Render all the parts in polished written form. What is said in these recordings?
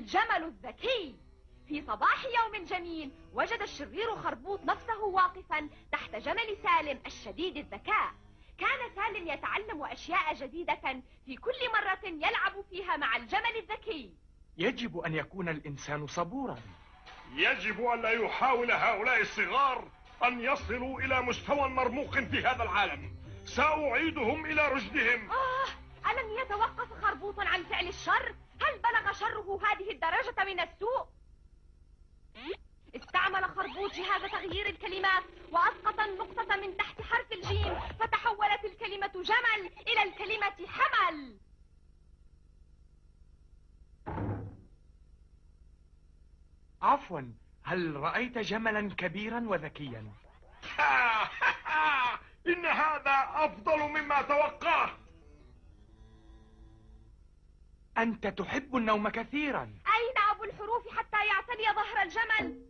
الجمل الذكي. في صباح يوم جميل وجد الشرير خربوط نفسه واقفا تحت جمل سالم الشديد الذكاء. كان سالم يتعلم أشياء جديدة في كل مرة يلعب فيها مع الجمل الذكي. يجب أن يكون الإنسان صبورا. يجب أن لا يحاول هؤلاء الصغار أن يصلوا إلى مستوى مرموق في هذا العالم. سأعيدهم إلى رشدهم. ألم يتوقف خربوط عن فعل الشر؟ هل بلغ شره هذه الدرجة من السوء؟ استعمل خربوط جهاز تغيير الكلمات وأسقط النقطة من تحت حرف الجيم، فتحولت الكلمة جمل إلى الكلمة حمل. عفوا، هل رأيت جملا كبيرا وذكيا؟ إن هذا أفضل مما توقعت. أنت تحب النوم كثيرا. أين أبو الحروف حتى يعتلي ظهر الجمل؟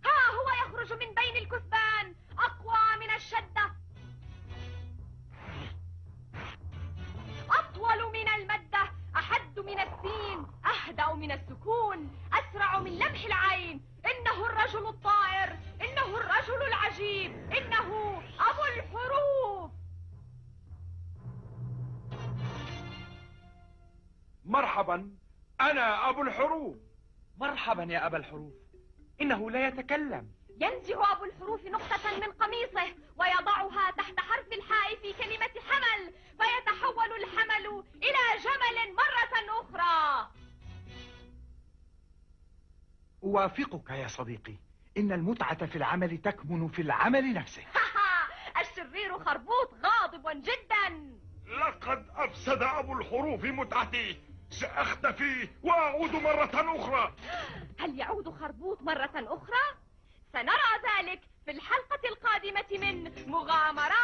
ها هو يخرج من بين الكثبان، أقوى من الشدة، أطول من المدة، أحد من السين، أهدأ من السكون، أسرع من لمح العين. إنه الرجل الطائر، إنه الرجل العجيب، إنه أبو الحروف. مرحبا، أنا أبو الحروف. مرحبا يا أبا الحروف. إنه لا يتكلم. ينزع أبو الحروف نقطة من قميصه ويضعها تحت حرف الحاء في كلمة حمل، فيتحول الحمل إلى جمل مرة أخرى. أوافقك يا صديقي، إن المتعة في العمل تكمن في العمل نفسه. الشرير خربوط غاضب جدا. لقد أفسد أبو الحروف متعتي. سأختفي وأعود مرة أخرى. هل يعود خربوط مرة أخرى؟ سنرى ذلك في الحلقة القادمة من مغامرات